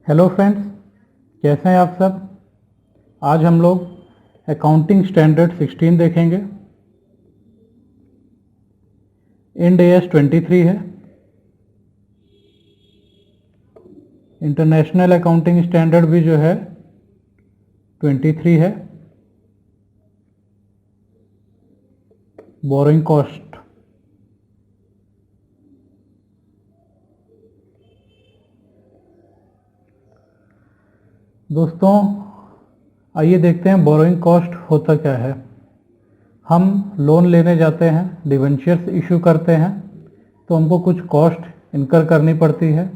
Hello friends, कैसे हैं आप सब। आज हम लोग अकाउंटिंग स्टैंडर्ड 16 देखेंगे। इंड AS 23 है। इंटरनेशनल अकाउंटिंग स्टैंडर्ड भी जो है 23 है। बोरोइंग कॉस्ट, दोस्तों आइए देखते हैं बोरोइंग कॉस्ट होता क्या है। हम लोन लेने जाते हैं, डिवेंचर्स इशू करते हैं, तो हमको कुछ कॉस्ट इनकर करनी पड़ती है।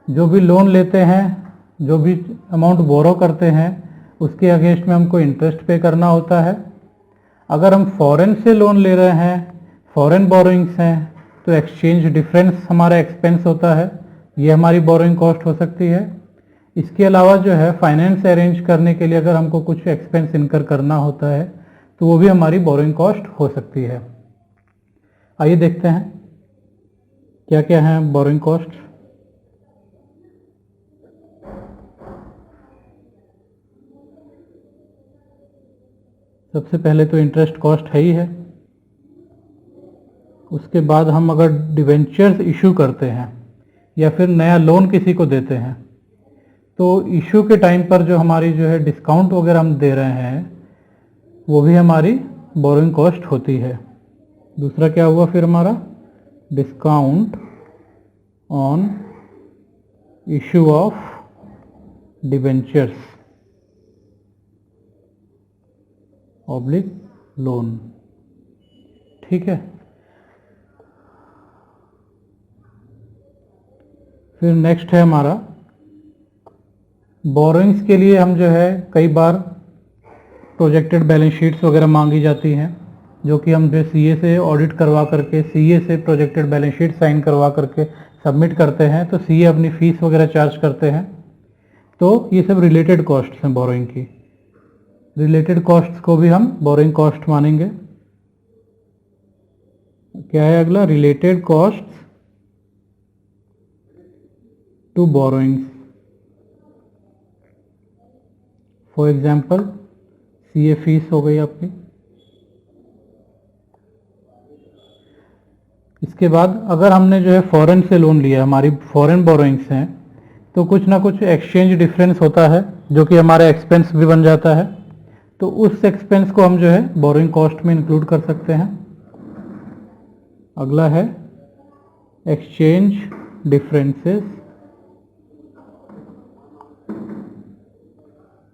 जो भी लोन लेते हैं, जो भी अमाउंट बोरो करते हैं, उसके अगेंस्ट में हमको इंटरेस्ट पे करना होता है। अगर हम फॉरेन से लोन ले रहे हैं, फॉरेन बोरोइंग्स हैं, तो एक्सचेंज डिफरेंस हमारा एक्सपेंस होता है, ये हमारी बोरोइंग कॉस्ट हो सकती है। इसके अलावा जो है फाइनेंस अरेंज करने के लिए अगर हमको कुछ एक्सपेंस इनकर करना होता है तो वो भी हमारी बोरोइंग कॉस्ट हो सकती है। आइए देखते हैं क्या क्या है बोरोइंग कॉस्ट। सबसे पहले तो इंटरेस्ट कॉस्ट है ही है। उसके बाद हम अगर डिवेंचर्स इशू करते हैं या फिर नया लोन किसी को देते हैं, तो इशू के टाइम पर जो हमारी जो है डिस्काउंट वगैरह हम दे रहे हैं, वो भी हमारी बोरोइंग कॉस्ट होती है। दूसरा क्या हुआ फिर हमारा, discount on issue of debentures oblique loan. ठीक है। फिर नेक्स्ट है हमारा बोरोइंग्स के लिए हम जो है कई बार प्रोजेक्टेड बैलेंस शीट्स वगैरह मांगी जाती हैं, जो कि हम जो CA से ऑडिट करवा करके, CA से प्रोजेक्टेड बैलेंस शीट साइन करवा करके सबमिट करते हैं, तो CA अपनी फीस वगैरह चार्ज करते हैं। तो ये सब रिलेटेड कॉस्ट्स हैं बोरोइंग की। रिलेटेड कॉस्ट्स को भी हम बोरोइंग कॉस्ट मानेंगे। क्या है अगला, related costs to borrowings. For example CA fees हो गई आपकी। इसके बाद अगर हमने जो है फॉरेन से लोन लिया, हमारी फॉरेन बोरोइंग्स हैं, तो कुछ ना कुछ एक्सचेंज डिफरेंस होता है जो कि हमारा एक्सपेंस भी बन जाता है। तो उस एक्सपेंस को हम जो है बोरोइंग कॉस्ट में इंक्लूड कर सकते हैं। अगला है एक्सचेंज डिफरेंसेस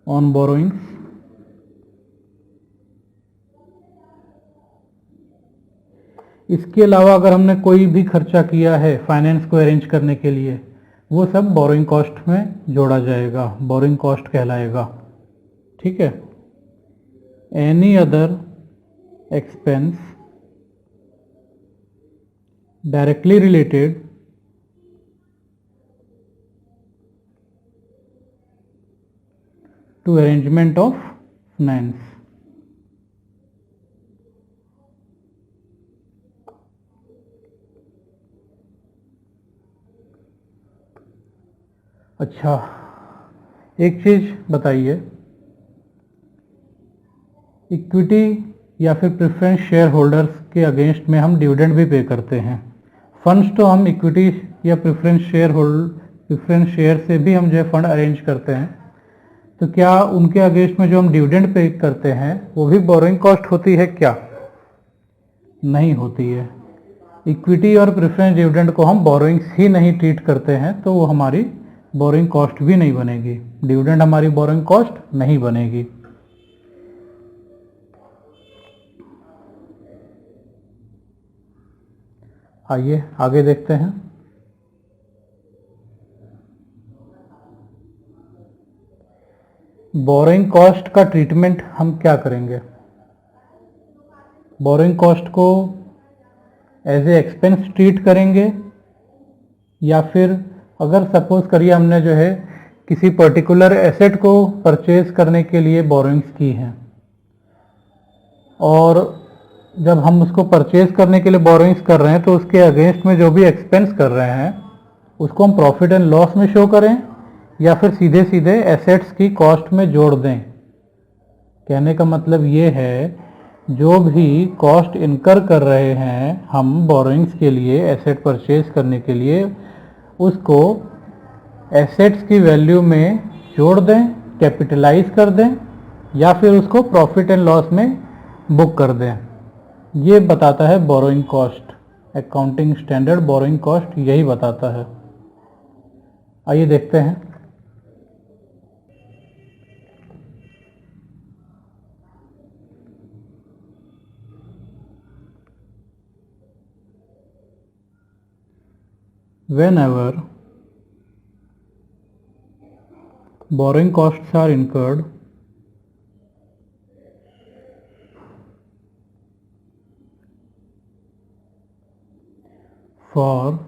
ऑन बोरोइंग्स। इसके अलावा अगर हमने कोई भी खर्चा किया है फाइनेंस को अरेंज करने के लिए, वो सब बोरोइंग कॉस्ट में जोड़ा जाएगा, बोरोइंग कॉस्ट कहलाएगा। ठीक है। Any other expense directly related to arrangement of finance. अच्छा, एक चीज बताइए, इक्विटी या फिर प्रेफरेंस शेयर होल्डर्स के अगेंस्ट में हम डिविडेंड भी पे करते हैं। फंड्स तो हम इक्विटी या प्रेफरेंस शेयर से भी हम जो है फंड अरेंज करते हैं, तो क्या उनके अगेंस्ट में जो हम डिविडेंड पे करते हैं वो भी बोरोइंग कॉस्ट होती है क्या? नहीं होती है। इक्विटी और प्रेफरेंस डिविडेंड को हम बोरोइंग्स ही नहीं ट्रीट करते हैं, तो वो हमारी बोरोइंग कॉस्ट भी नहीं बनेगी। डिविडेंड हमारी बोरोइंग कॉस्ट नहीं बनेगी। आइए आगे देखते हैं। बोरोइंग कॉस्ट का ट्रीटमेंट हम क्या करेंगे। बोरोइंग कॉस्ट को एज ए एक्सपेंस ट्रीट करेंगे, या फिर अगर सपोज करिए हमने जो है किसी पर्टिकुलर एसेट को परचेज करने के लिए बोरोइंग्स की हैं, और जब हम उसको परचेज करने के लिए बोरोइंग्स कर रहे हैं, तो उसके अगेंस्ट में जो भी एक्सपेंस कर रहे हैं उसको हम प्रॉफिट एंड लॉस में शो करें, या फिर सीधे सीधे एसेट्स की कॉस्ट में जोड़ दें। कहने का मतलब ये है, जो भी कॉस्ट इनकर कर रहे हैं हम बोरोइंग्स के लिए, एसेट परचेज करने के लिए, उसको एसेट्स की वैल्यू में जोड़ दें, कैपिटलाइज कर दें, या फिर उसको प्रॉफिट एंड लॉस में बुक कर दें। ये बताता है borrowing cost. Accounting standard borrowing cost यही बताता है। आइए देखते हैं। Whenever borrowing costs are incurred for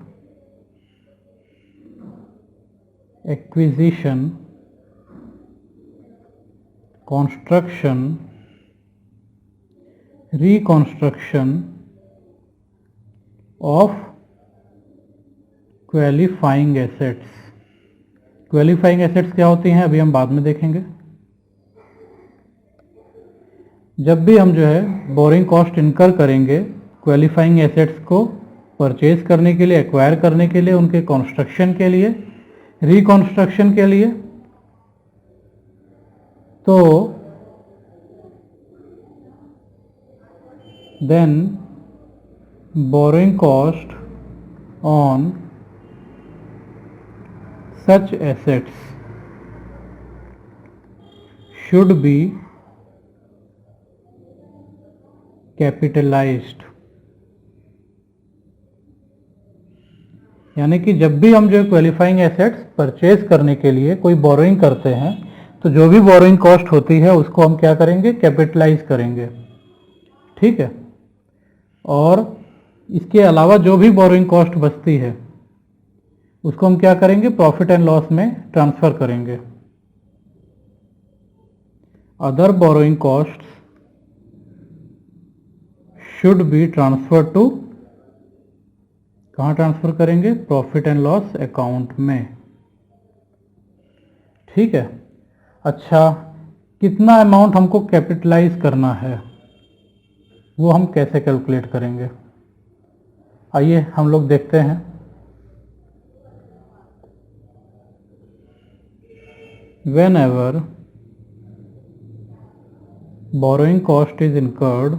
acquisition, construction, reconstruction of qualifying assets. Qualifying assets क्या होती हैं अभी हम बाद में देखेंगे। जब भी हम जो है बोरिंग कॉस्ट इनकर करेंगे क्वालिफाइंग एसेट्स को परचेज करने के लिए, एक्वायर करने के लिए, उनके कंस्ट्रक्शन के लिए, रिकंस्ट्रक्शन के लिए, तो then borrowing cost on such assets should be capitalized। यानी कि जब भी हम जो क्वालिफाइंग एसेट्स परचेज करने के लिए कोई बोरोइंग करते हैं तो जो भी बोरोइंग कॉस्ट होती है उसको हम क्या करेंगे, कैपिटलाइज करेंगे। ठीक है। और इसके अलावा जो भी बोरोइंग कॉस्ट बचती है उसको हम क्या करेंगे, प्रॉफिट एंड लॉस में ट्रांसफर करेंगे। Other borrowing cost should be transfer to, कहां ट्रांसफर करेंगे, प्रॉफिट एंड लॉस अकाउंट में। ठीक है। अच्छा, कितना अमाउंट हमको कैपिटलाइज करना है वो हम कैसे कैलकुलेट करेंगे, आइए हम लोग देखते हैं। Whenever borrowing cost is incurred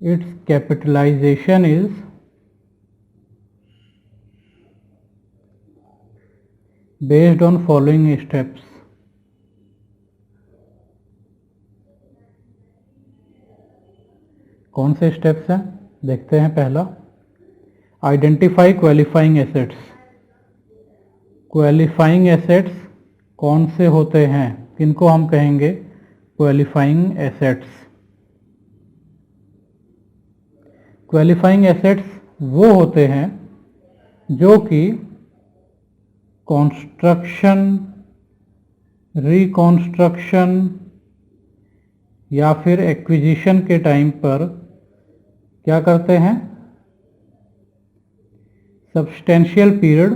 its capitalization is based on following steps। कौन से स्टेप्स हैं देखते हैं। पहला, identify qualifying assets. Qualifying assets कौन से होते हैं, किनको हम कहेंगे क्वालिफाइंग एसेट्स। क्वालिफाइंग एसेट्स वो होते हैं जो कि कंस्ट्रक्शन, रिकंस्ट्रक्शन या फिर एक्विजिशन के टाइम पर क्या करते हैं, सब्सटेंशियल पीरियड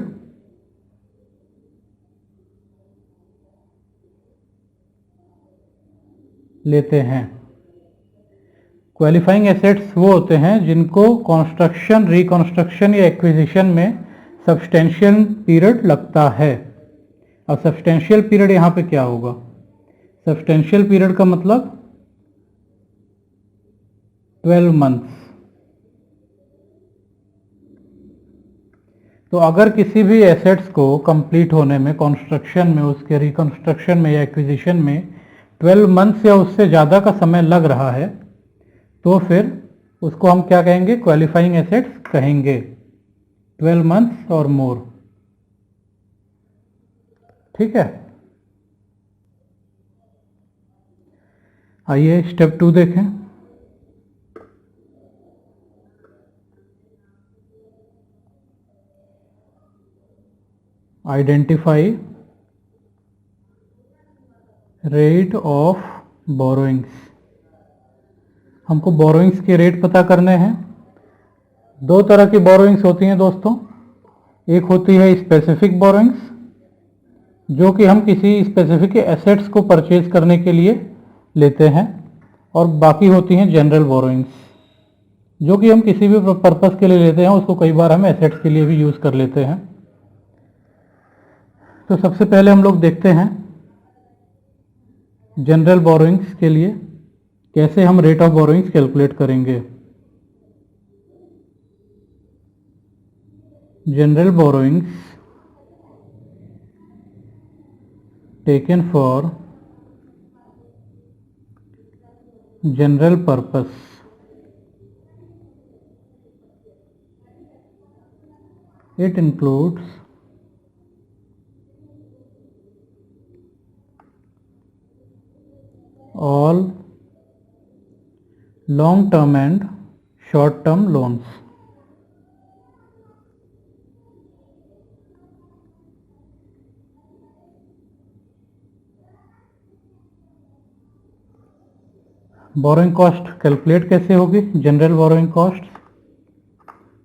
लेते हैं। क्वालिफाइंग एसेट्स वो होते हैं जिनको कंस्ट्रक्शन, रिकंस्ट्रक्शन या एक्विजिशन में सब्सटेंशियल पीरियड लगता है। अब सब्सटेंशियल पीरियड यहाँ पे क्या होगा, सब्सटेंशियल पीरियड का मतलब 12 मंथ्स। तो अगर किसी भी एसेट्स को कंप्लीट होने में, कंस्ट्रक्शन में, उसके रिकंस्ट्रक्शन में या एक्विजिशन में 12 मंथ्स या उससे ज़्यादा का समय लग रहा है तो फिर उसको हम क्या कहेंगे, क्वालिफाइंग एसेट्स कहेंगे। 12 मंथ्स और मोर। ठीक है। आइए स्टेप 2 देखें। Identify rate of borrowings. हमको बोरोइंग्स के रेट पता करने हैं। दो तरह की बोरोइंग्स होती हैं दोस्तों। एक होती है स्पेसिफिक बोरोइंग्स, जो कि हम किसी स्पेसिफिक एसेट्स को परचेज करने के लिए लेते हैं, और बाकी होती हैं जनरल बोरोइंग्स, जो कि हम किसी भी पर्पस के लिए लेते हैं, उसको कई बार हम एसेट्स के लिए भी यूज़ कर लेते हैं। तो सबसे पहले हम लोग देखते हैं जनरल बोरोइंग्स के लिए कैसे हम रेट ऑफ बोरोइंग्स कैलकुलेट करेंगे। General borrowings taken for general purpose. It includes all long term and short term loans. Borrowing cost calculate कैसे होगी? General borrowing cost,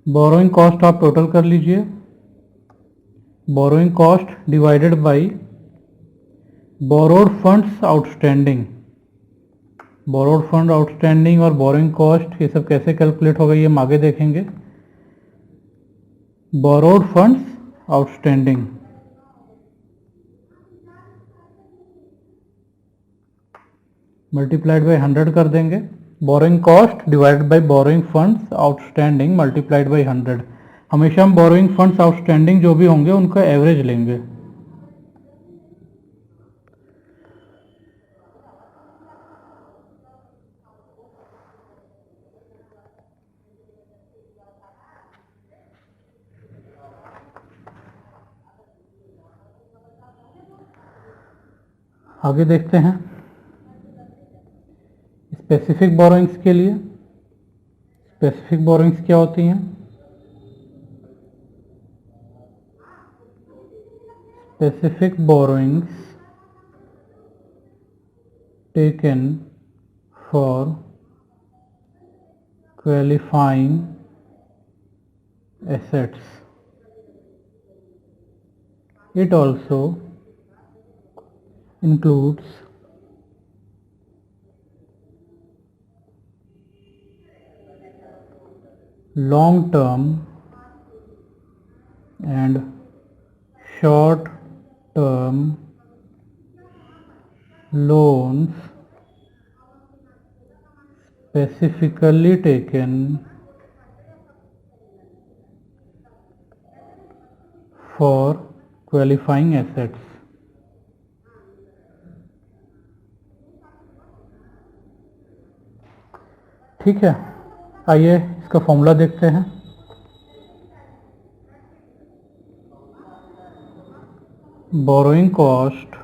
borrowing cost आप टोटल कर लीजिए। Borrowing cost divided by borrowed funds outstanding. Borrowed fund outstanding और borrowing cost, ये सब कैसे calculate होगा ये हम आगे देखेंगे। Borrowed funds outstanding multiplied by 100 कर देंगे। Borrowing cost divided by borrowing funds outstanding multiplied by 100। हमेशा हम बोरोइंग फंड्स आउटस्टैंडिंग जो भी होंगे उनका एवरेज लेंगे। आगे देखते हैं स्पेसिफिक बोरोइंग्स के लिए। स्पेसिफिक बोरोइंग्स क्या होती हैं? Specific borrowings taken for qualifying assets. It also includes long term and short term loans specifically taken for qualifying assets. ठीक है, आइए इसका फॉर्मूला देखते हैं। Borrowing cost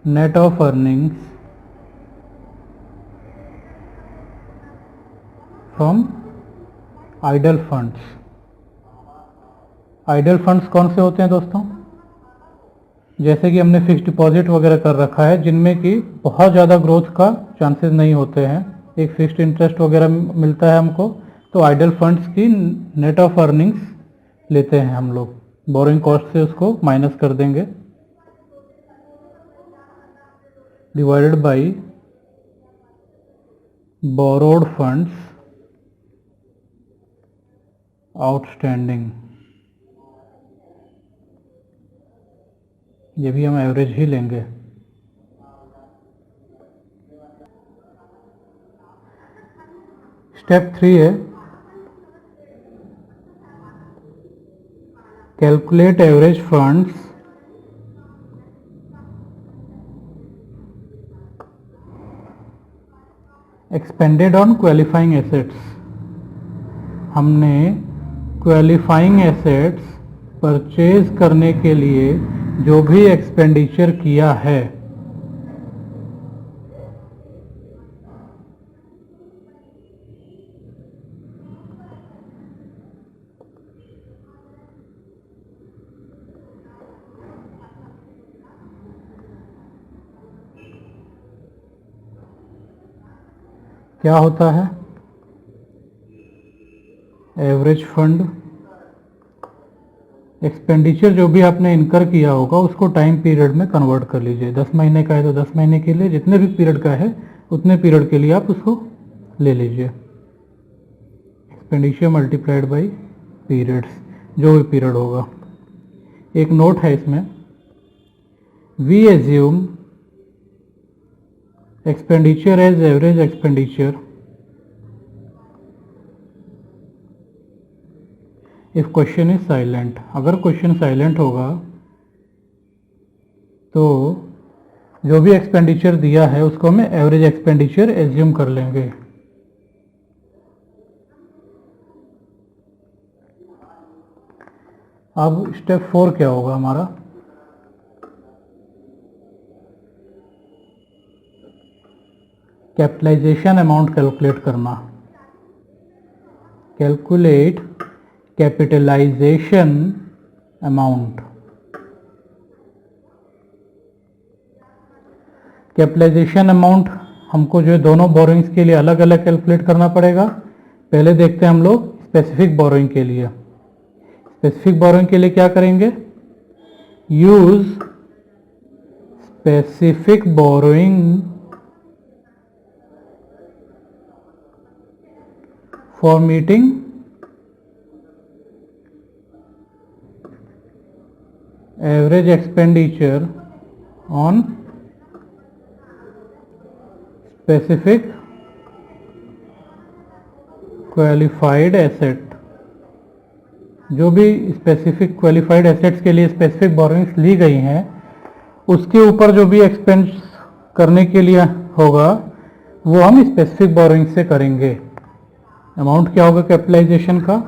net of earnings from idle funds. Idle funds कौन से होते हैं दोस्तों? जैसे कि हमने फिक्स डिपॉजिट वगैरह कर रखा है, जिनमें कि बहुत ज़्यादा ग्रोथ का चांसेस नहीं होते हैं, एक फिक्स्ड इंटरेस्ट वगैरह मिलता है हमको, तो आइडल फंड्स की नेट ऑफ अर्निंग्स लेते हैं हम लोग, बोरोइंग कॉस्ट से उसको माइनस कर देंगे, divided by borrowed funds outstanding. ये भी हम एवरेज ही लेंगे। स्टेप 3 है calculate average funds expanded on qualifying assets. हमने क्वालिफाइंग एसेट्स परचेज करने के लिए जो भी एक्सपेंडिचर किया है, क्या होता है, एवरेज फंड। एक्सपेंडिचर जो भी आपने इनकर किया होगा उसको टाइम पीरियड में कन्वर्ट कर लीजिए। 10 महीने का है तो 10 महीने के लिए, जितने भी पीरियड का है उतने पीरियड के लिए आप उसको ले लीजिए। एक्सपेंडिचर मल्टीप्लाइड बाई पीरियड्स, जो भी पीरियड होगा। एक नोट है इसमें, we assume expenditure as average expenditure if question is silent. अगर क्वेश्चन साइलेंट होगा तो जो भी एक्सपेंडिचर दिया है उसको हम एवरेज एक्सपेंडिचर एज्यूम कर लेंगे। अब स्टेप 4 क्या होगा हमारा, कैपिटलाइजेशन अमाउंट कैलकुलेट करना। Calculate capitalisation amount. Capitalisation amount हमको जो है दोनों बोरोइंग्स के लिए अलग अलग कैलकुलेट करना पड़ेगा। पहले देखते हैं हम लोग स्पेसिफिक बोरोइंग के लिए। स्पेसिफिक बोरोइंग के लिए क्या करेंगे, use specific borrowing for meeting average expenditure on specific qualified asset. जो भी स्पेसिफिक क्वालिफाइड एसेट्स के लिए स्पेसिफिक बोरोइंग्स ली गई हैं उसके ऊपर जो भी एक्सपेंस करने के लिए होगा वो हम स्पेसिफिक बोरोइंग से करेंगे। अमाउंट क्या होगा कैपिटलाइजेशन का,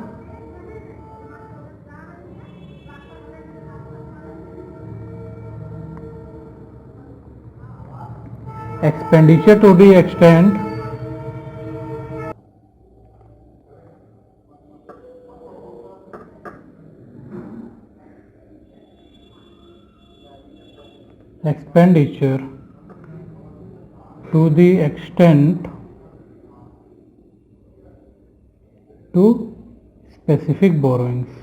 expenditure to the extent expenditure to the extent to specific borrowings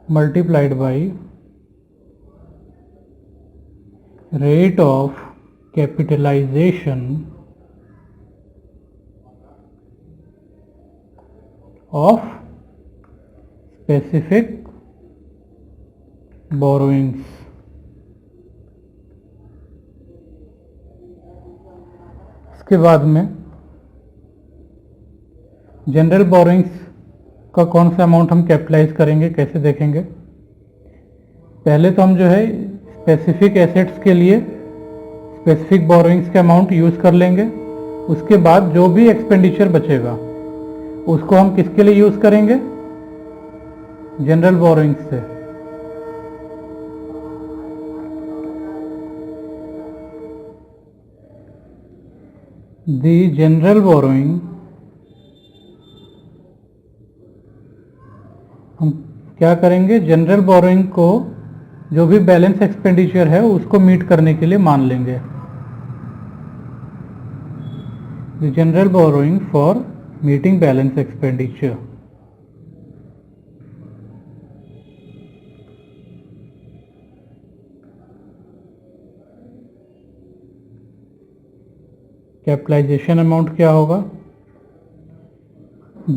multiplied by rate of capitalization of specific borrowings। इसके बाद में जनरल बोरोइंग्स का कौन सा अमाउंट हम कैपिटलाइज करेंगे, कैसे देखेंगे। पहले तो हम जो है स्पेसिफिक एसेट्स के लिए स्पेसिफिक बोरोइंग्स के अमाउंट यूज कर लेंगे। उसके बाद जो भी एक्सपेंडिचर बचेगा उसको हम किसके लिए यूज करेंगे, जनरल बोरोइंग्स से। दी जनरल बोरोइंग, हम क्या करेंगे, जनरल बोरोइंग को जो भी बैलेंस एक्सपेंडिचर है उसको मीट करने के लिए मान लेंगे। The general borrowing for meeting balance expenditure. Capitalisation amount क्या होगा,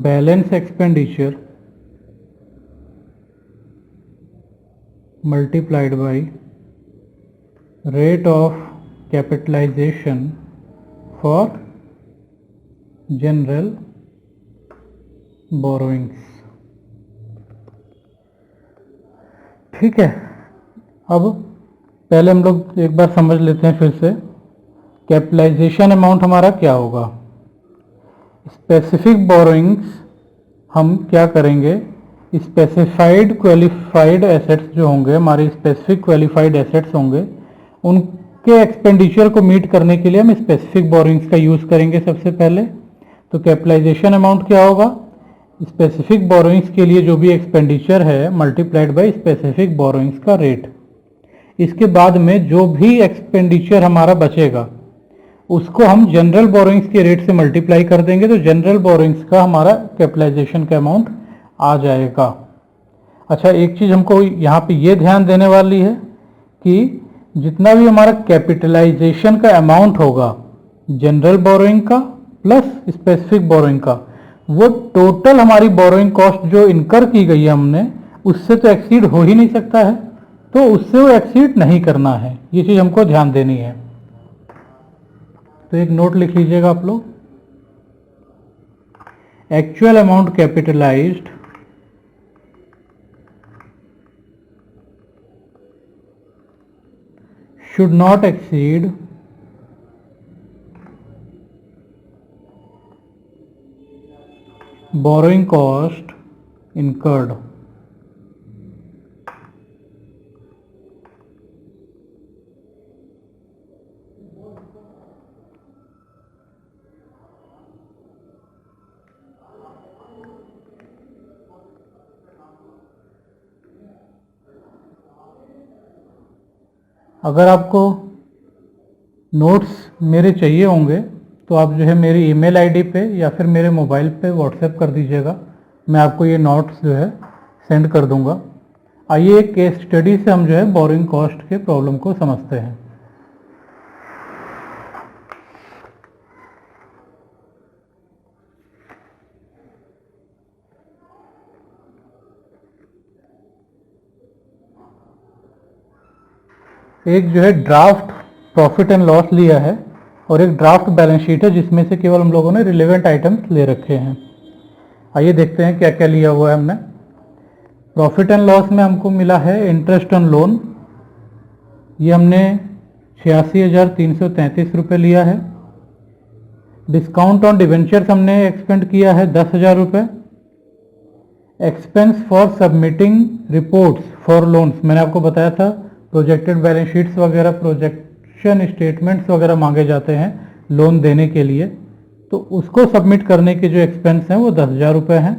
balance expenditure multiplied by rate of capitalization for general borrowings। ठीक है, अब पहले हम लोग एक बार समझ लेते हैं फिर से। कैपिटलाइजेशन अमाउंट हमारा क्या होगा, स्पेसिफिक बोरोइंग्स हम क्या करेंगे, स्पेसिफाइड क्वालिफाइड एसेट्स जो होंगे, हमारे स्पेसिफिक क्वालिफाइड एसेट्स होंगे, उनके एक्सपेंडिचर को मीट करने के लिए हम स्पेसिफिक बोरोइंग्स का यूज करेंगे सबसे पहले। तो कैपिटलाइजेशन अमाउंट क्या होगा, स्पेसिफिक बोरोइंग्स के लिए जो भी एक्सपेंडिचर है मल्टीप्लाइड बाय स्पेसिफिक बोरोइंग्स का रेट। इसके बाद में जो भी एक्सपेंडिचर हमारा बचेगा उसको हम जनरल बोरोइंग्स के रेट से मल्टीप्लाई कर देंगे, तो जनरल बोरोइंग्स का हमारा कैपिटलाइजेशन का अमाउंट आ जाएगा। अच्छा, एक चीज़ हमको यहाँ पे ये ध्यान देने वाली है कि जितना भी हमारा कैपिटलाइजेशन का अमाउंट होगा जनरल बोरोइंग का प्लस स्पेसिफिक बोरोइंग का, वो टोटल हमारी बोरोइंग कॉस्ट जो इनकर की गई है हमने, उससे तो एक्सीड हो ही नहीं सकता है, तो उससे वो एक्सीड नहीं करना है। ये चीज़ हमको ध्यान देनी है। तो एक नोट लिख लीजिएगा आप लोग, actual amount capitalised should not exceed borrowing cost incurred। अगर आपको नोट्स मेरे चाहिए होंगे तो आप जो है मेरी ईमेल आईडी पे या फिर मेरे मोबाइल पे व्हाट्सएप कर दीजिएगा, मैं आपको ये नोट्स जो है सेंड कर दूंगा। आइए एक केस स्टडी से हम जो है बोरोइंग कॉस्ट के प्रॉब्लम को समझते हैं। एक जो है ड्राफ्ट प्रॉफिट एंड लॉस लिया है और एक ड्राफ्ट बैलेंस शीट है जिसमें से केवल हम लोगों ने रिलेवेंट आइटम्स ले रखे हैं। आइए देखते हैं क्या क्या लिया हुआ है हमने। प्रॉफिट एंड लॉस में हमको मिला है इंटरेस्ट ऑन लोन, ये हमने 86,333 रुपये लिया है। डिस्काउंट ऑन डिवेंचर्स हमने एक्सपेंड किया है 10,000 रुपये। Expense for submitting reports for loans, मैंने आपको बताया था प्रोजेक्टेड बैलेंस शीट्स वगैरह, प्रोजेक्शन स्टेटमेंट्स वगैरह मांगे जाते हैं लोन देने के लिए, तो उसको सबमिट करने के जो एक्सपेंस हैं वो 10,000 रुपये हैं।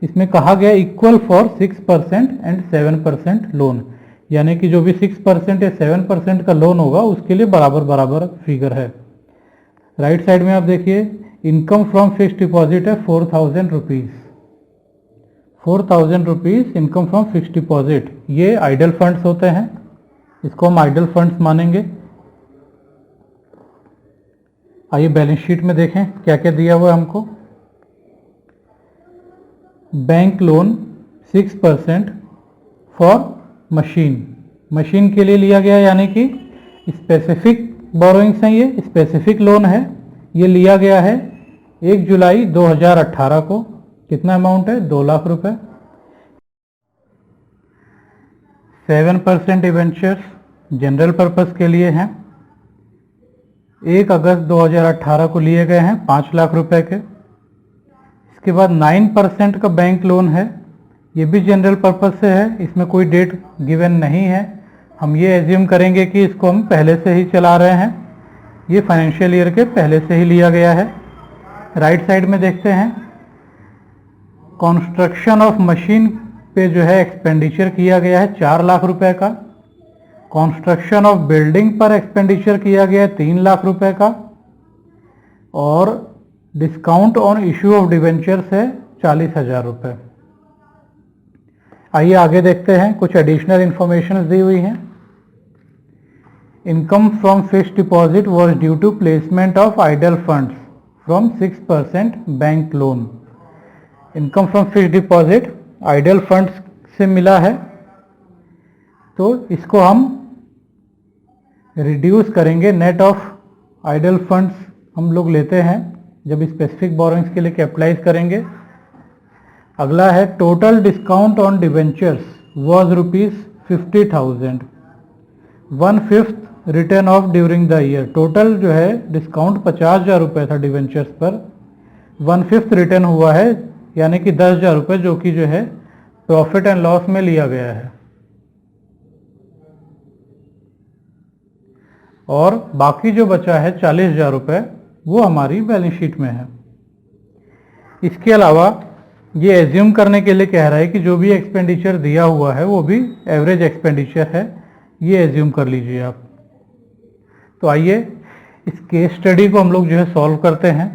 इसमें कहा गया इक्वल फॉर 6% एंड 7% लोन, यानी कि जो भी 6% या 7% का लोन होगा उसके लिए बराबर बराबर फिगर है। राइट साइड में आप देखिए इनकम फ्रॉम फिक्स्ड डिपॉजिट है 4,000 rupees, 4,000 rupees income from fixed deposit. ये आइडल फंड्स होते हैं, इसको हम आइडल फंड्स मानेंगे। आइए बैलेंस शीट में देखें क्या क्या दिया हुआ है हमको। Bank loan 6% for machine, machine के लिए लिया गया, यानी कि स्पेसिफिक बोरोइंग्स हैं, ये स्पेसिफिक लोन है। ये लिया गया है 1 जुलाई 2018 को। कितना अमाउंट है? 2 लाख रुपए। 7% डिवेंचर्स जनरल पर्पस के लिए हैं, 1 अगस्त 2018 को लिए गए हैं 5 लाख रुपए के। इसके बाद 9% का बैंक लोन है, ये भी जनरल पर्पस से है, इसमें कोई डेट गिवन नहीं है। हम ये एज्यूम करेंगे कि इसको हम पहले से ही चला रहे हैं, ये फाइनेंशियल ईयर के पहले से ही लिया गया है। राइट साइड में देखते हैं कंस्ट्रक्शन ऑफ मशीन पे जो है एक्सपेंडिचर किया गया है 4 लाख रुपए का। कंस्ट्रक्शन ऑफ बिल्डिंग पर एक्सपेंडिचर किया गया है 3 लाख रुपए का। और discount on issue of debentures है 40,000 रुपये। आइए आगे देखते हैं, कुछ एडिशनल इंफॉर्मेशन दी हुई हैं। Income from fixed deposit was due to placement of idle funds from 6% bank loan. Income from fixed deposit idle funds से मिला है, तो इसको हम रिड्यूस करेंगे। नेट ऑफ आइडल फंड्स हम लोग लेते हैं जब स्पेसिफिक बोरोइंग्स के लिए कैपिटलाइज करेंगे। अगला है total discount on debentures was ₹50,000, 1/5 return of during the year. Total जो है डिस्काउंट 50,000 रुपये था डिवेंचर्स पर, 1/5 रिटर्न हुआ है, यानी कि 10,000 रुपये, जो कि जो है प्रॉफिट एंड लॉस में लिया गया है। और बाकी जो बचा है 40,000 रुपये वो हमारी बैलेंस शीट में है। इसके अलावा ये एज्यूम करने के लिए कह रहा है कि जो भी एक्सपेंडिचर दिया हुआ है वो भी एवरेज एक्सपेंडिचर है, ये एज्यूम कर लीजिए आप। तो आइए इस केस स्टडी को हम लोग जो है सॉल्व करते हैं।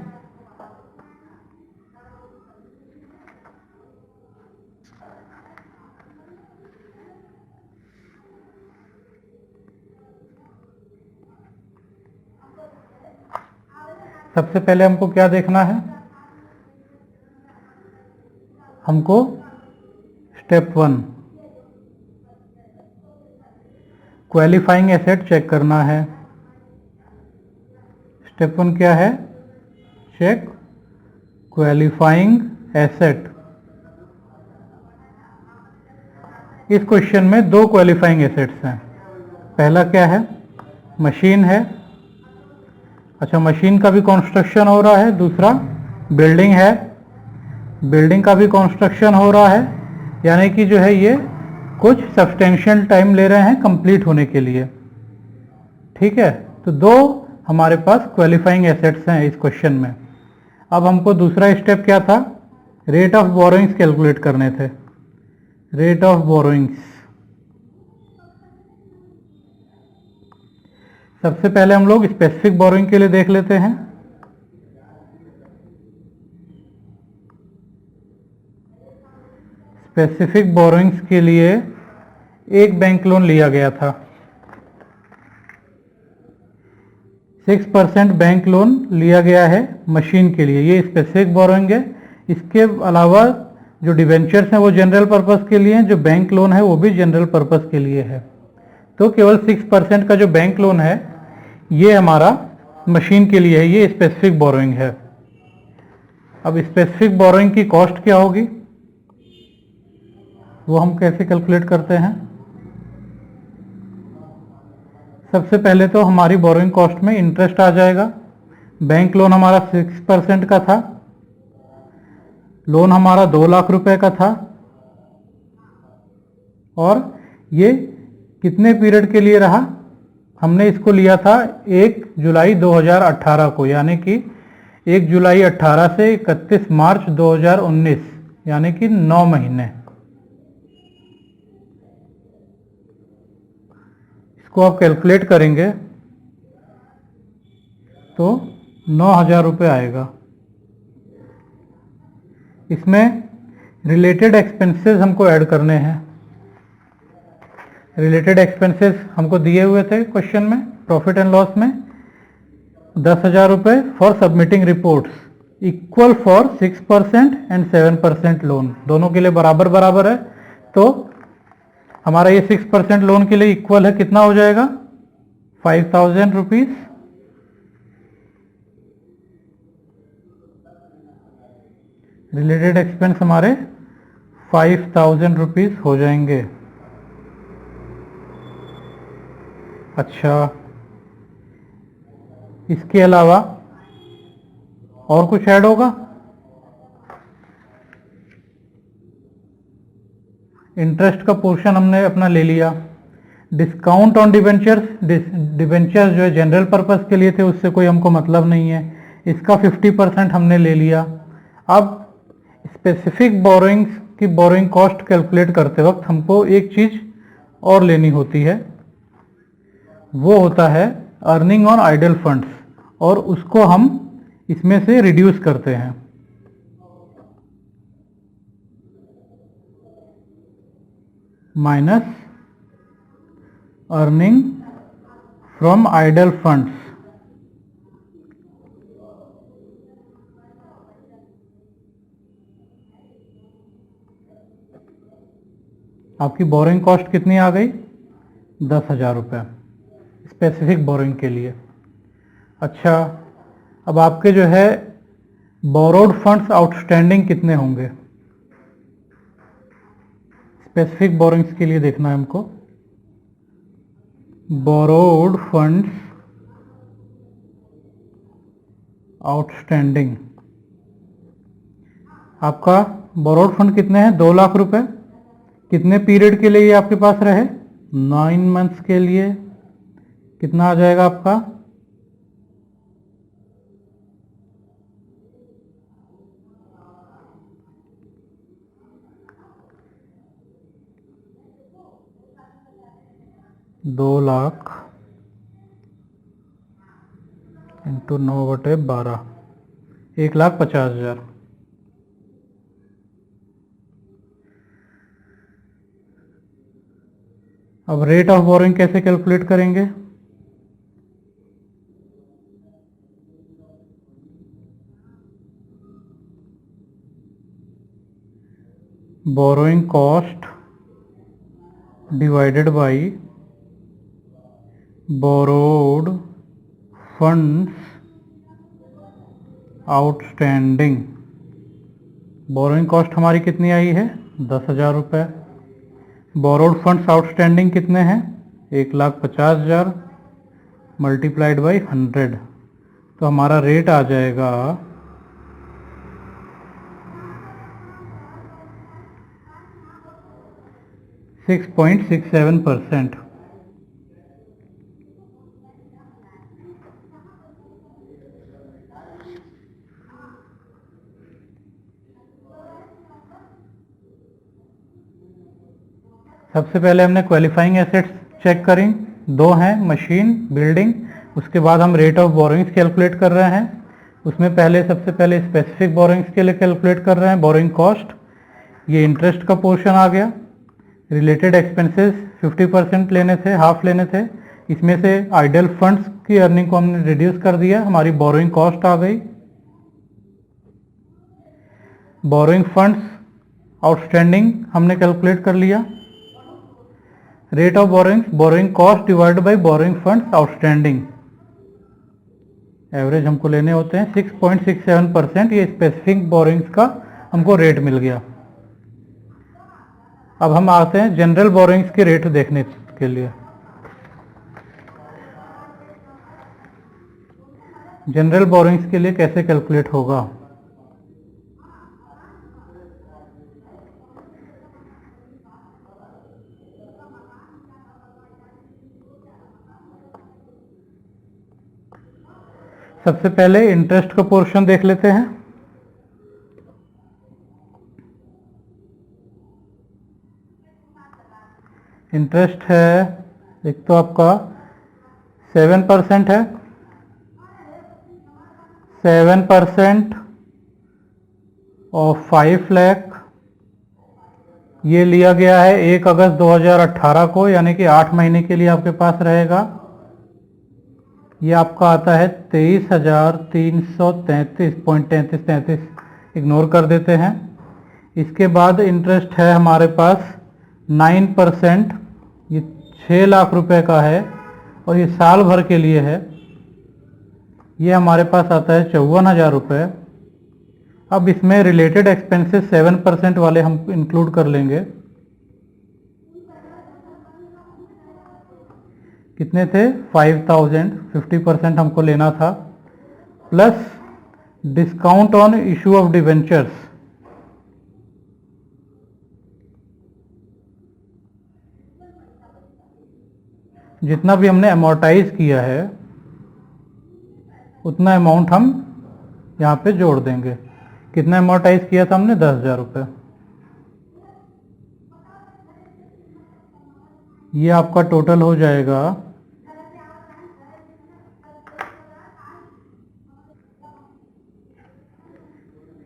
सबसे पहले हमको क्या देखना है, हमको स्टेप 1 क्वालिफाइंग एसेट चेक करना है। स्टेप 1 क्या है, चेक क्वालिफाइंग एसेट। इस क्वेश्चन में दो क्वालिफाइंग एसेट्स हैं। पहला क्या है, मशीन है। अच्छा, मशीन का भी कंस्ट्रक्शन हो रहा है। दूसरा बिल्डिंग है, बिल्डिंग का भी कंस्ट्रक्शन हो रहा है, यानी कि जो है ये कुछ सब्सटेंशियल टाइम ले रहे हैं कंप्लीट होने के लिए। ठीक है, तो दो हमारे पास क्वालिफाइंग एसेट्स हैं इस क्वेश्चन में। अब हमको दूसरा स्टेप क्या था, रेट ऑफ बोरोइंग्स कैलकुलेट करने थे। रेट ऑफ बोरोइंग्स, सबसे पहले हम लोग स्पेसिफिक बोरोइंग के लिए देख लेते हैं। स्पेसिफिक बोरोइंग्स के लिए एक बैंक लोन लिया गया था, 6% बैंक लोन लिया गया है मशीन के लिए, ये स्पेसिफिक बोरोइंग है। इसके अलावा जो डिवेंचर्स हैं वो जनरल पर्पस के लिए हैं, जो बैंक लोन है वो भी जनरल पर्पस के लिए है। तो केवल 6% का जो बैंक लोन है ये हमारा मशीन के लिए है, ये स्पेसिफिक बोरोइंग है। अब स्पेसिफिक बोरोइंग की कॉस्ट क्या होगी वो हम कैसे कैलकुलेट करते हैं। सबसे पहले तो हमारी बोरोइंग कॉस्ट में इंटरेस्ट आ जाएगा। बैंक लोन हमारा 6% का था, लोन हमारा 2 लाख रुपए का था, और ये कितने पीरियड के लिए रहा, हमने इसको लिया था 1 जुलाई 2018 को, यानी कि 1 जुलाई 18 से 31 मार्च 2019, यानी कि 9 महीने। इसको आप कैलकुलेट करेंगे तो 9,000 रुपये आएगा। इसमें रिलेटेड एक्सपेंसेस हमको ऐड करने हैं। रिलेटेड एक्सपेंसेस हमको दिए हुए थे क्वेश्चन में, प्रॉफिट एंड लॉस में 10,000 रुपये for submitting reports, equal for 6% and 7% loan, दोनों के लिए बराबर बराबर है। तो हमारा ये 6% लोन के लिए इक्वल है, कितना हो जाएगा, 5,000 रुपीज। रिलेटेड एक्सपेंस हमारे 5,000 रुपीज हो जाएंगे। अच्छा, इसके अलावा और कुछ ऐड होगा। इंटरेस्ट का पोर्शन हमने अपना ले लिया। डिस्काउंट ऑन डिबेंचर्स, डिबेंचर्स जो है जनरल पर्पस के लिए थे, उससे कोई हमको मतलब नहीं है, इसका 50% हमने ले लिया। अब स्पेसिफिक बोरोइंग्स की बोरोइंग कॉस्ट कैलकुलेट करते वक्त हमको एक चीज और लेनी होती है, वो होता है अर्निंग ऑन आइडल फंड्स, और उसको हम इसमें से रिड्यूस करते हैं। Minus earning from idle funds. आपकी बोरिंग कॉस्ट कितनी आ गई, 10,000 रुपये स्पेसिफिक बोरिंग के लिए। अच्छा, अब आपके जो है बोरोड फंड्स आउटस्टैंडिंग कितने होंगे, स्पेसिफिक बोरिंग्स के लिए देखना है हमको। बोरोड फंड्स आउटस्टैंडिंग, आपका बोरोड फंड कितने हैं, 2 लाख रुपए। कितने पीरियड के लिए ये आपके पास रहे, 9 मंथ्स के लिए। कितना आ जाएगा आपका, 2,00,000 इंटू 9/12, 1,50,000। अब रेट ऑफ बोरोइंग कैसे कैलकुलेट करेंगे? Borrowing cost divided by borrowed funds outstanding. Borrowing cost हमारी कितनी आई है? 10,000 रुपये। बोरोड फंड्स आउटस्टैंडिंग कितने हैं? 1,50,000 मल्टीप्लाइड बाई 100। तो हमारा रेट आ जाएगा 6.67%। सबसे पहले हमने क्वालिफाइंग एसेट्स चेक करी, 2 हैं, मशीन, बिल्डिंग। उसके बाद हम रेट ऑफ बोरोइंग्स कैलकुलेट कर रहे हैं। उसमें सबसे पहले स्पेसिफिक बोरोइंग्स के लिए कैलकुलेट कर रहे हैं बोरोइंग कॉस्ट। ये इंटरेस्ट का पोर्शन आ गया। रिलेटेड एक्सपेंसेस 50% लेने थे, हाफ लेने थे। इसमें से आइडल फंड्स की अर्निंग को हमने रिड्यूस कर दिया, हमारी बोरोइंग कॉस्ट आ गई। बोरोइंग फंड्स आउटस्टैंडिंग हमने कैलकुलेट कर लिया। Rate of borrowing cost divide by borrowing funds outstanding, average हमको लेने होते हैं 6.67%। ये स्पेसिफिक बोरोइंग्स का हमको रेट मिल गया। अब हम आते हैं जनरल बोरोइंग्स के रेट देखने के लिए। जनरल बोरोइंग्स के लिए कैसे कैलकुलेट होगा? सबसे पहले इंटरेस्ट का पोर्शन देख लेते हैं। इंटरेस्ट है, एक तो आपका 7% है। 7% और 5 लाख ये लिया गया है 1 अगस्त 2018 को, यानी कि 8 महीने के लिए आपके पास रहेगा। ये आपका आता है 23,333.33, इग्नोर कर देते हैं। इसके बाद इंटरेस्ट है हमारे पास 9%, ये 6 लाख रुपए का है और ये साल भर के लिए है। ये हमारे पास आता है 54,000 रुपये। अब इसमें रिलेटेड एक्सपेंसेस 7% वाले हम इंक्लूड कर लेंगे। कितने थे? 5,000, 50% हमको लेना था, plus discount on issue of debentures. जितना भी हमने अमोर्टाइज किया है उतना अमाउंट हम यहाँ पे जोड़ देंगे। कितना अमोर्टाइज किया था हमने? 10,000 रुपये। ये आपका टोटल हो जाएगा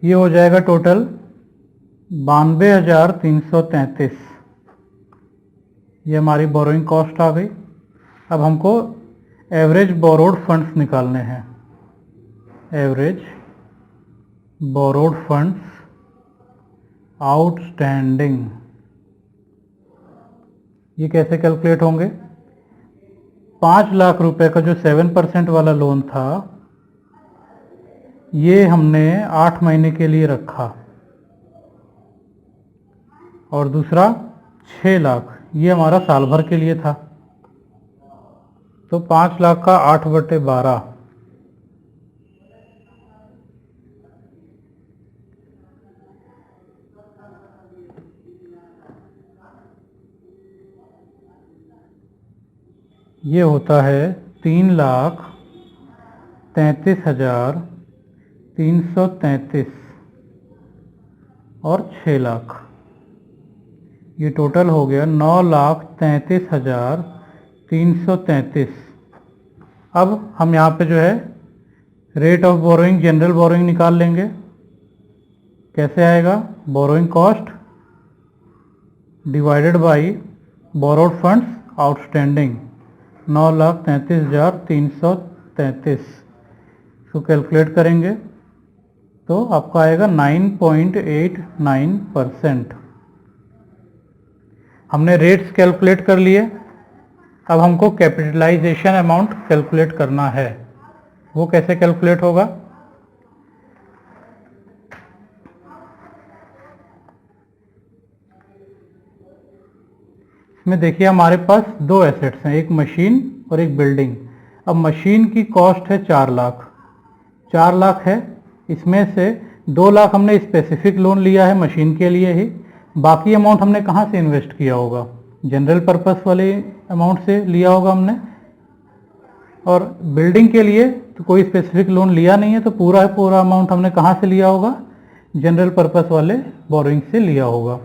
92,333। ये हमारी बोरोइंग कॉस्ट आ गई। अब हमको एवरेज बोरोड फंड्स निकालने हैं। एवरेज बोरोड फंड्स आउटस्टैंडिंग, ये कैसे कैलकुलेट होंगे? 5 लाख रुपए का जो 7% वाला लोन था, ये हमने 8 महीने के लिए रखा, और दूसरा 6 लाख ये हमारा साल भर के लिए था। तो 5 लाख का 8/12, ये होता है 3,33,333 और 6 लाख, ये टोटल हो गया 9,33,333 333। अब हम यहाँ पे जो है rate of borrowing, general borrowing निकाल लेंगे। कैसे आएगा? Borrowing cost divided by borrowed funds outstanding 9,33,333। इसको कैलकुलेट करेंगे तो आपका आएगा 9.89%। हमने रेट्स कैलकुलेट कर लिए। अब हमको कैपिटलाइजेशन अमाउंट कैलकुलेट करना है। वो कैसे कैलकुलेट होगा? इसमें देखिए हमारे पास दो एसेट्स हैं, एक मशीन और एक बिल्डिंग। अब मशीन की कॉस्ट है 4 लाख, 4 लाख है। इसमें से 2 लाख हमने स्पेसिफिक लोन लिया है मशीन के लिए ही। बाकी अमाउंट हमने कहाँ से इन्वेस्ट किया होगा? जनरल पर्पस वाले अमाउंट से लिया होगा हमने। और बिल्डिंग के लिए तो कोई स्पेसिफिक लोन लिया नहीं है, तो पूरा अमाउंट हमने कहाँ से लिया होगा? जनरल पर्पस वाले बोरोइंग से लिया होगा।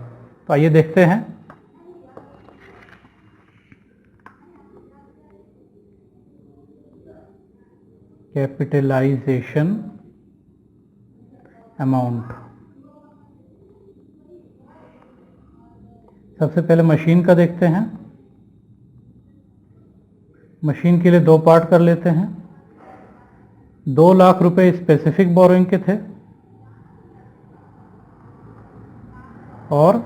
तो आइए देखते हैं। Capitalisation amount. सबसे पहले मशीन का देखते हैं। मशीन के लिए 2 पार्ट कर लेते हैं। 2 लाख रुपए स्पेसिफिक बोरोइंग के थे और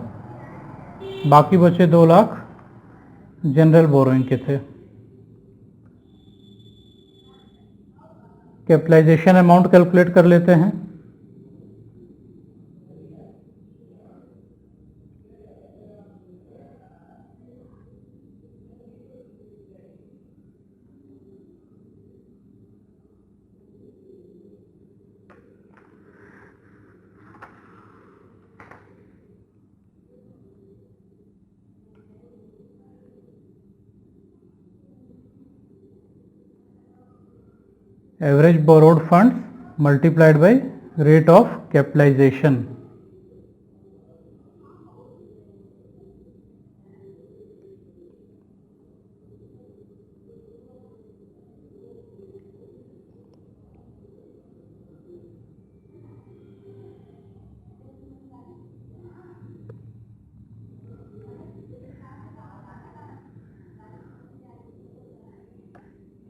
बाकी बचे 2 लाख जनरल बोरोइंग के थे। कैपिटलाइजेशन अमाउंट कैलकुलेट कर लेते हैं। Average borrowed funds multiplied by rate of capitalisation.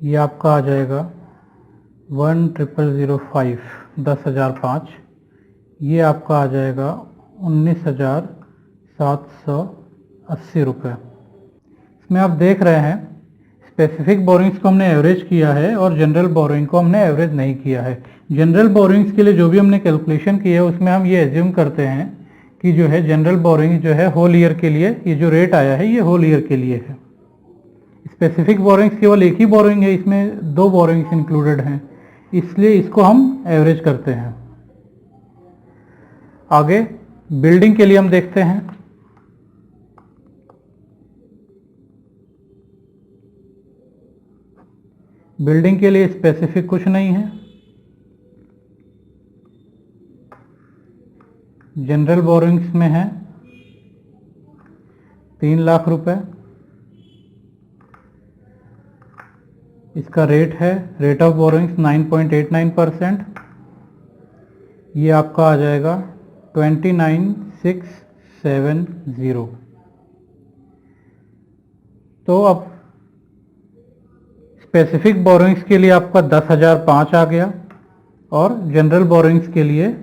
ये आपका आ जाएगा 1,005, 10,005। ये आपका आ जाएगा 19,780 रुपये। इसमें आप देख रहे हैं स्पेसिफिक बोरोइंग्स को हमने एवरेज किया है और जनरल बोरोइंग को हमने एवरेज नहीं किया है। जनरल बोरोइंग्स के लिए जो भी हमने कैलकुलेशन की है उसमें हम ये एज्यूम करते हैं कि जो है जनरल बोरोइंग जो है होल ईयर के लिए, ये जो रेट आया है ये होल ईयर के लिए है। स्पेसिफिक बोरोइंग्स केवल एक ही बोरोइंग है, इसमें 2 बोरोइंग्स इंक्लूडेड हैं, इसलिए इसको हम एवरेज करते हैं। आगे बिल्डिंग के लिए हम देखते हैं। बिल्डिंग के लिए स्पेसिफिक कुछ नहीं है। जनरल बोरोइंग्स में है 3 लाख रुपए। इसका रेट है, रेट ऑफ बोरोइंग्स 9.89%। ये आपका आ जाएगा 29,670। तो अब स्पेसिफिक बोरोइंग्स के लिए आपका 10,005 आ गया और जनरल बोरोइंग्स के लिए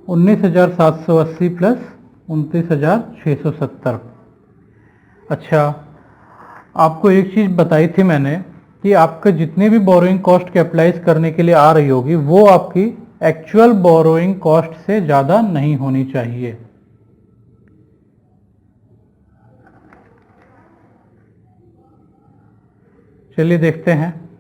19,780 प्लस 29,670। अच्छा, आपको एक चीज़ बताई थी मैंने कि आपके जितने भी बोरोइंग कॉस्ट कैपिटलाइज करने के लिए आ रही होगी वो आपकी एक्चुअल बोरोइंग कॉस्ट से ज़्यादा नहीं होनी चाहिए। चलिए देखते हैं।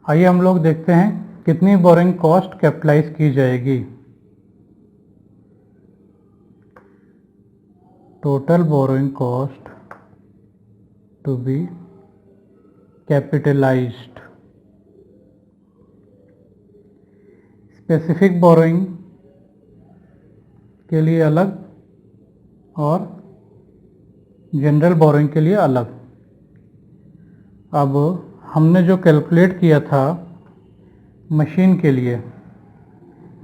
आइए हम लोग देखते हैं कितनी बोरोइंग कॉस्ट कैपिटलाइज की जाएगी। Total borrowing cost to be capitalised. Specific borrowing के लिए अलग और जनरल बोरोइंग के लिए अलग। अब हमने जो कैलकुलेट किया था मशीन के लिए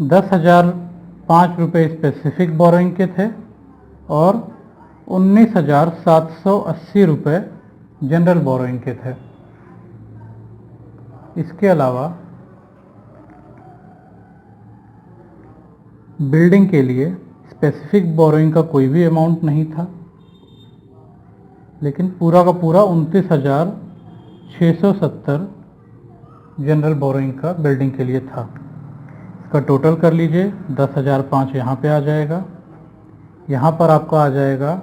10,005 रुपये स्पेसिफिक बोरोइंग के थे और 19,780 रुपये जनरल बोरोइंग के थे। इसके अलावा बिल्डिंग के लिए स्पेसिफिक बोरोइंग का कोई भी अमाउंट नहीं था, लेकिन पूरा का पूरा 29,670 जनरल बोरोइंग का बिल्डिंग के लिए था। इसका टोटल कर लीजिए, 10,005 यहाँ पे आ जाएगा, यहाँ पर आपका आ जाएगा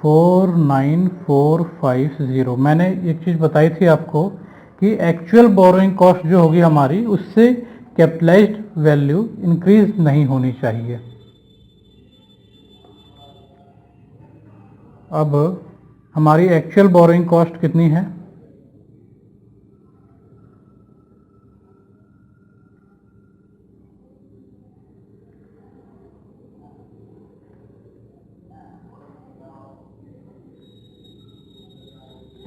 49450। मैंने एक चीज़ बताई थी आपको कि एक्चुअल बोरोइंग कॉस्ट जो होगी हमारी, उससे कैपिटलाइज्ड वैल्यू इंक्रीज नहीं होनी चाहिए। अब हमारी एक्चुअल बोरोइंग कॉस्ट कितनी है?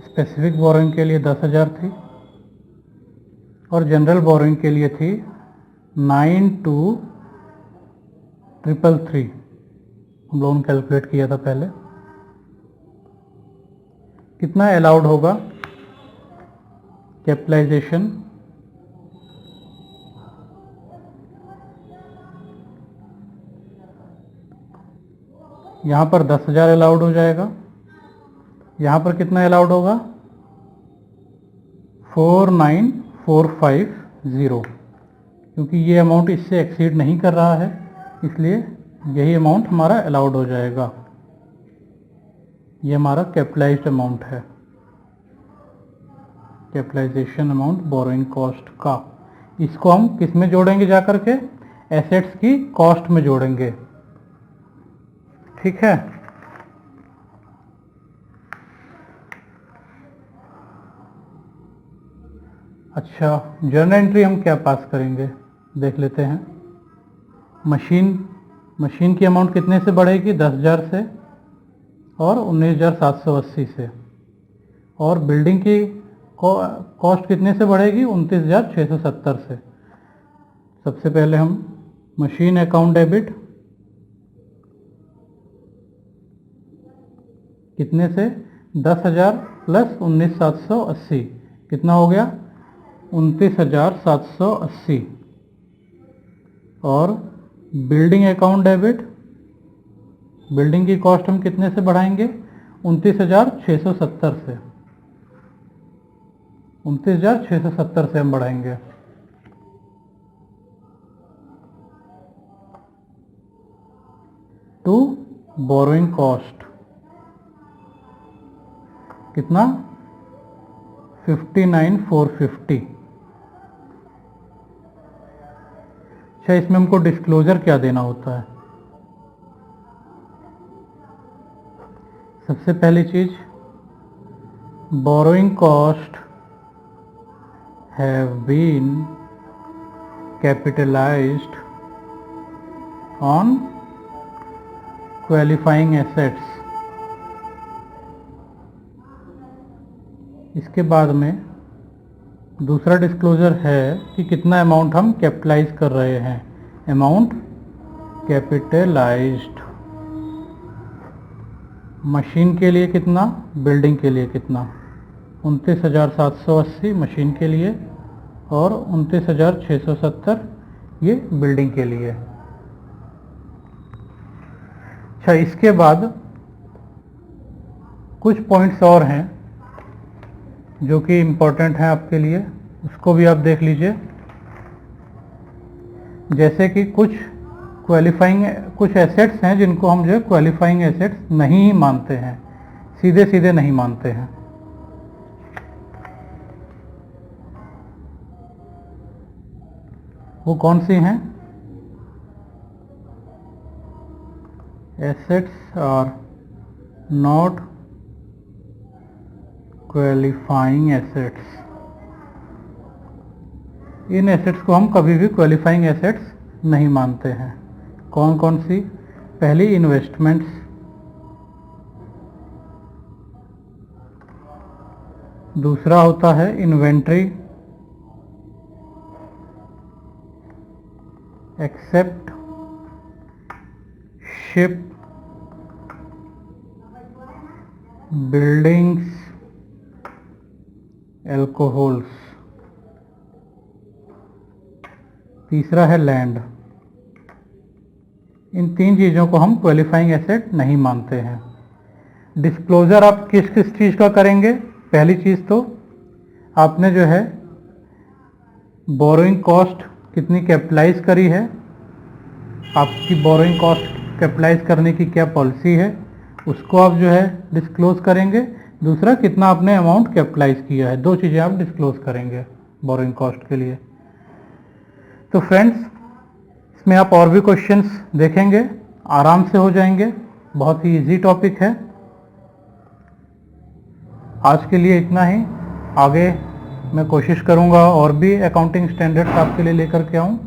स्पेसिफिक बोरोइंग के लिए 10,000 थी और जनरल बोरोइंग के लिए थी 92,333। हम लोन कैलकुलेट किया था पहले। कितना अलाउड होगा कैपिटलाइजेशन? यहाँ पर 10,000 अलाउड हो जाएगा, यहाँ पर कितना अलाउड होगा? 49450, क्योंकि ये अमाउंट इससे एक्सीड नहीं कर रहा है, इसलिए यही अमाउंट हमारा अलाउड हो जाएगा। ये हमारा कैपिटलाइज्ड अमाउंट है, कैपिटलाइजेशन अमाउंट बोरोइंग कॉस्ट का। इसको हम किस में जोड़ेंगे? जाकर के एसेट्स की कॉस्ट में जोड़ेंगे। ठीक है। अच्छा, जर्नल एंट्री हम क्या पास करेंगे देख लेते हैं। मशीन की अमाउंट कितने से बढ़ेगी? 10,000 से और 19,780 से। और बिल्डिंग की कॉस्ट कितने से बढ़ेगी? 29,670 से। सबसे पहले हम मशीन अकाउंट डेबिट कितने से? 10,000 प्लस 19,780 कितना हो गया? 29,780। और बिल्डिंग अकाउंट डेबिट, बिल्डिंग की कॉस्ट हम कितने से बढ़ाएंगे? 29,670 से। 29,670 से हम बढ़ाएंगे। टू बोरोइंग कॉस्ट कितना? 59,450। अच्छा, इसमें हमको डिस्क्लोजर क्या देना होता है? सबसे पहली चीज, borrowing cost have been capitalised on qualifying assets. इसके बाद में दूसरा डिस्क्लोजर है कि कितना अमाउंट हम कैपिटलाइज कर रहे हैं। Amount capitalised. मशीन के लिए कितना, बिल्डिंग के लिए कितना? 29,780 मशीन के लिए और 29,670 ये बिल्डिंग के लिए। अच्छा, इसके बाद कुछ पॉइंट्स और हैं जो कि इम्पोर्टेंट हैं आपके लिए, उसको भी आप देख लीजिए। जैसे कि कुछ एसेट्स हैं जिनको हम जो है क्वालिफाइंग एसेट्स नहीं मानते हैं, सीधे सीधे नहीं मानते हैं। वो कौन सी हैं? Assets are not qualifying assets. इन एसेट्स को हम कभी भी क्वालिफाइंग एसेट्स नहीं मानते हैं। कौन कौन सी? पहली इन्वेस्टमेंट्स, दूसरा होता है inventory, except, ship, buildings, alcohols, तीसरा है लैंड। इन 3 चीज़ों को हम क्वालिफाइंग एसेट नहीं मानते हैं। डिस्क्लोजर आप किस किस चीज़ का करेंगे? पहली चीज़ तो आपने जो है बोरोइंग कॉस्ट कितनी कैपिटलाइज करी है, आपकी बोरोइंग कॉस्ट कैपिटलाइज करने की क्या पॉलिसी है, उसको आप जो है डिस्क्लोज करेंगे। दूसरा, कितना आपने अमाउंट कैपिटलाइज किया है, 2 चीज़ें आप डिस्क्लोज करेंगे बोरोइंग कॉस्ट के लिए। तो फ्रेंड्स, इसमें आप और भी क्वेश्चंस देखेंगे, आराम से हो जाएंगे, बहुत ही इजी टॉपिक है। आज के लिए इतना ही। आगे मैं कोशिश करूंगा और भी अकाउंटिंग स्टैंडर्ड्स आपके लिए लेकर के आऊं।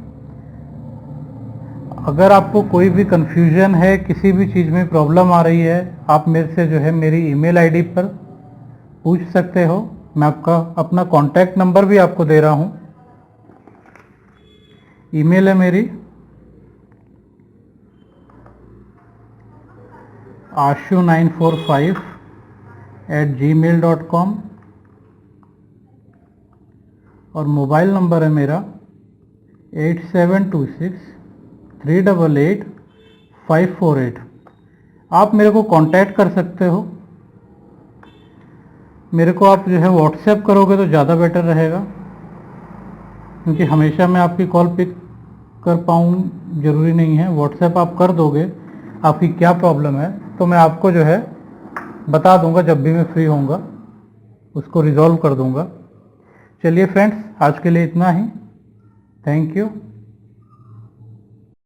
अगर आपको कोई भी कंफ्यूजन है, किसी भी चीज़ में प्रॉब्लम आ रही है, आप मेरे से जो है मेरी ईमेल आईडी पर पूछ सकते हो। मैं आपका अपना कॉन्टैक्ट नंबर भी आपको दे रहा हूं। ईमेल है मेरी ashu945@gmail.com और मोबाइल नंबर है मेरा 8726388548। आप मेरे को कांटेक्ट कर सकते हो। मेरे को आप जो है व्हाट्सएप करोगे तो ज़्यादा बेटर रहेगा, क्योंकि हमेशा मैं आपकी कॉल पिक कर पाऊँ ज़रूरी नहीं है। व्हाट्सएप आप कर दोगे, आपकी क्या प्रॉब्लम है, तो मैं आपको जो है बता दूंगा, जब भी मैं फ्री होऊंगा उसको रिजॉल्व कर दूंगा। चलिए फ्रेंड्स, आज के लिए इतना ही। Thank you.